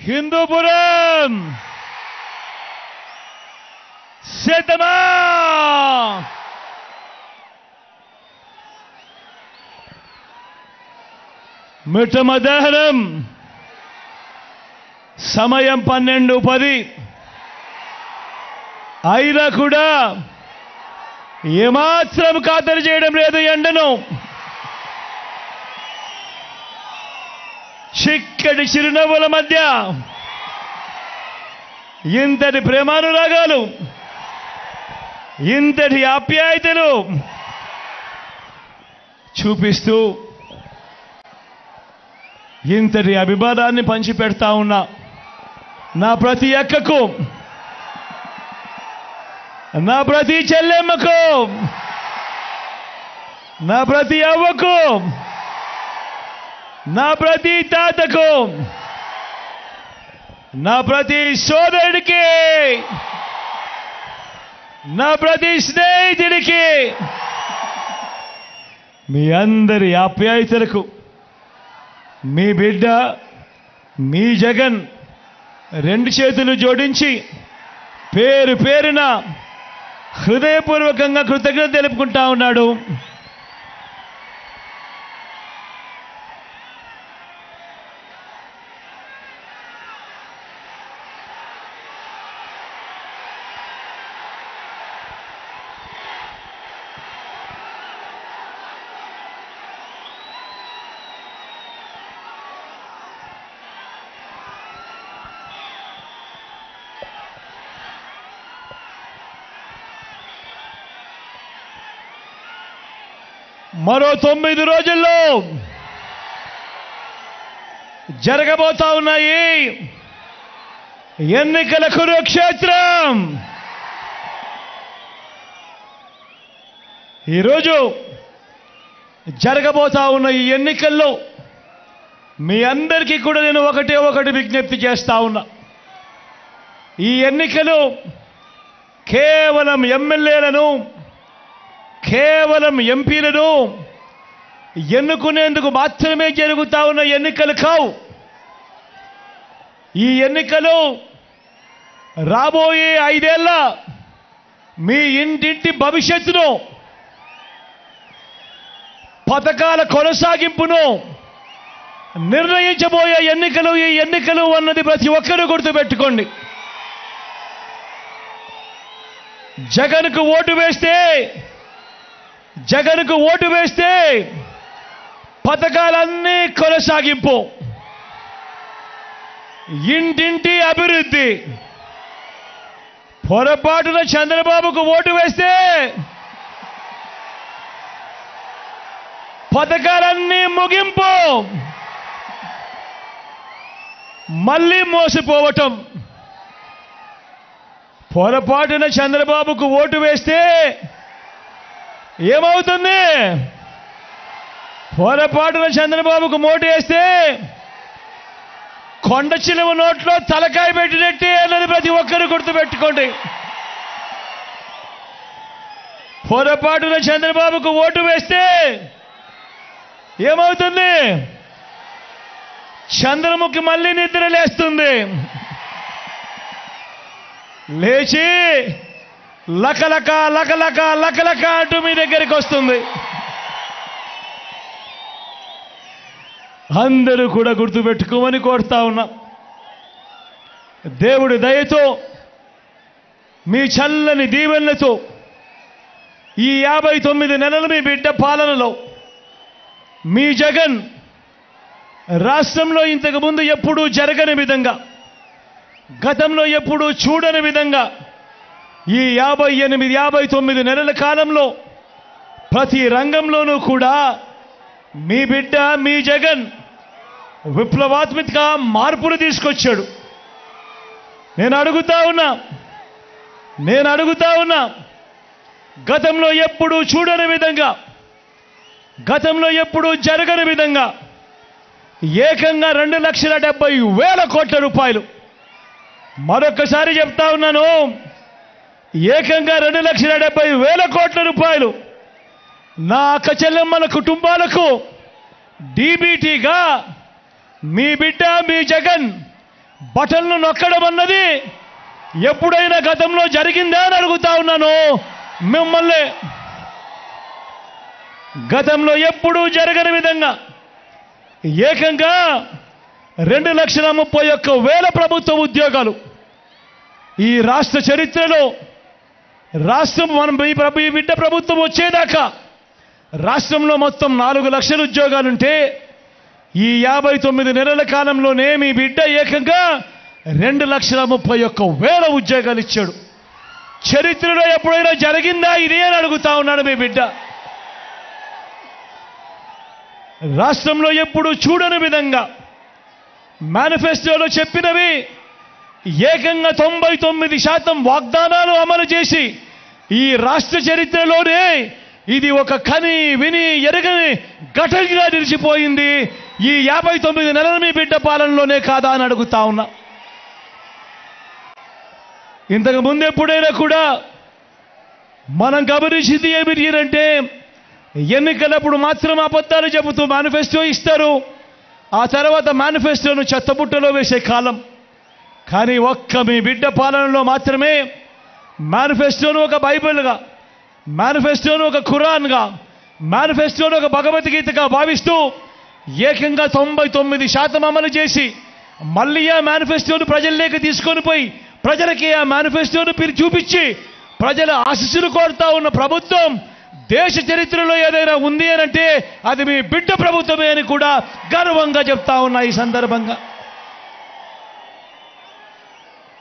హిందూపురం సిద్ధమా? మిట్ట మధ్యాహ్నం సమయం 12:10 అయినా కూడా ఏమాత్రం ఖాతరు చేయడం లేదు ఎండను. చిక్కటి చిరునవ్వుల మధ్య ఇంతటి ప్రేమానురాగాలు, ఇంతటి ఆప్యాయతలు చూపిస్తూ ఇంతటి అభిమానాన్ని పంచిపెడతా ఉన్నా నా ప్రతి అక్కకు, నా ప్రతి చెల్లెమ్మకు, నా ప్రతి అవ్వకు, నా ప్రతి తాతకు, నా ప్రతి సోదరుడికి, నా ప్రతి స్నేహితుడికి, మీ అందరి ఆప్యాయతలకు మీ బిడ్డ మీ జగన్ 2 చేతులు జోడించి పేరు పేరున హృదయపూర్వకంగా కృతజ్ఞత తెలుపుకుంటా ఉన్నాడు. మరో 9 రోజుల్లో జరగబోతా ఉన్నాయి ఎన్నికల కురుక్షేత్రం. ఈరోజు జరగబోతా ఉన్న ఈ ఎన్నికల్లో మీ అందరికీ కూడా నేను ఒకటి విజ్ఞప్తి చేస్తా ఉన్నా. ఈ ఎన్నికలు కేవలం ఎమ్మెల్యేలను, కేవలం ఎంపీలను ఎన్నుకునేందుకు మాత్రమే జరుగుతా ఉన్న ఎన్నికలు కావు. ఈ ఎన్నికలు రాబోయే 5 ఏళ్ల మీ ఇంటింటి భవిష్యత్తును, పథకాల కొనసాగింపును నిర్ణయించబోయే ఎన్నికలు. ఈ ఎన్నికలు అన్నది ప్రతి ఒక్కరూ గుర్తుపెట్టుకోండి. జగన్కు ఓటు వేస్తే పథకాలన్నీ కొనసాగింపు, ఇంటింటి అభివృద్ధి. పొరపాటున చంద్రబాబుకు ఓటు వేస్తే పథకాలన్నీ ముగింపు, మళ్ళీ మోసపోవటం. పొరపాటున చంద్రబాబుకు ఓటు వేస్తే ఏమవుతుంది? పొరపాటున చంద్రబాబుకు ఓటు వేస్తే కొండ చిలువ నోట్లో తలకాయ పెట్టినట్టే అన్నది ప్రతి ఒక్కరు గుర్తుపెట్టుకోండి. పొరపాటున చంద్రబాబుకు ఓటు వేస్తే ఏమవుతుంది? చంద్రముఖి మళ్ళీ నిద్ర లేస్తుంది. లేచి లకలక లకలక లకలక అంటూ మీ దగ్గరికి వస్తుంది. అందరూ కూడా గుర్తుపెట్టుకోమని కోరుతా ఉన్నా. దేవుడి దయతో, మీ చల్లని దీవెనలతో ఈ 59 నెలలు మీ బిడ్డ పాలనలో మీ జగన్ రాష్ట్రంలో ఇంతకుముందు ఎప్పుడూ జరగని విధంగా, గతంలో ఎప్పుడూ చూడని విధంగా ఈ 59 నెలల కాలంలో ప్రతి రంగంలోనూ కూడా మీ బిడ్డ మీ జగన్ విప్లవాత్మక మార్పులు తీసుకొచ్చాడు. నేను అడుగుతా ఉన్నా గతంలో ఎప్పుడూ చూడని విధంగా, గతంలో ఎప్పుడూ జరగని విధంగా ఏకంగా 2,70,000 కోట్ల రూపాయలు, మరొకసారి చెప్తా ఉన్నాను, ఏకంగా 2,70,000 కోట్ల రూపాయలు నా అక్క చెల్లెమ్మల కుటుంబాలకు డీబీటీగా మీ బిడ్డ మీ జగన్ బటన్లు నొక్కడం అన్నది ఎప్పుడైనా గతంలో జరిగిందా అని అడుగుతా ఉన్నాను మిమ్మల్ని. గతంలో ఎప్పుడూ జరగని విధంగా ఏకంగా 2,31,000 ప్రభుత్వ ఉద్యోగాలు ఈ రాష్ట్ర చరిత్రలో, రాష్ట్రం మనం ఈ బిడ్డ ప్రభుత్వం వచ్చేదాకా రాష్ట్రంలో మొత్తం 4 లక్షల ఉద్యోగాలుంటే ఈ 59 నెలల కాలంలోనే మీ బిడ్డ ఏకంగా 2,31,000 ఉద్యోగాలు ఇచ్చాడు. చరిత్రలో ఎప్పుడైనా జరిగిందా ఇది అని అడుగుతా ఉన్నాడు మీ బిడ్డ. రాష్ట్రంలో ఎప్పుడు చూడని విధంగా మేనిఫెస్టోలో చెప్పినవి ఏకంగా 99% వాగ్దానాలు అమలు చేసి ఈ రాష్ట్ర చరిత్రలోనే ఇది ఒక కని విని ఎరగని ఘటనగా నిలిచిపోయింది. ఈ 59 నెలల మీ బిడ్డ పాలనలోనే కాదా అని అడుగుతా ఉన్నా. ఇంతకు ముందు ఎప్పుడైనా కూడా మనం గమనించింది ఏమిటంటే ఎన్నికలప్పుడు మాత్రం అబద్ధాలు చెబుతూ మేనిఫెస్టో ఇస్తారు, ఆ తర్వాత మేనిఫెస్టోను చెత్తబుట్టలో వేసే కాలం. కానీ ఒక్క మీ బిడ్డ పాలనలో మాత్రమే మేనిఫెస్టోను ఒక బైబిల్గా, మేనిఫెస్టోను ఒక ఖురాన్గా, మేనిఫెస్టోను ఒక భగవద్గీతగా భావిస్తూ ఏకంగా 99% అమలు చేసి మళ్ళీ ఆ మేనిఫెస్టోను ప్రజల్లోకి తీసుకొని పోయి ప్రజలకి ఆ మేనిఫెస్టోను చూపించి ప్రజల ఆశీస్సులు కోరుతా ఉన్న ప్రభుత్వం దేశ చరిత్రలో ఏదైనా ఉంది అనంటే అది మీ బిడ్డ ప్రభుత్వమే అని కూడా గర్వంగా చెప్తా ఉన్నా ఈ సందర్భంగా.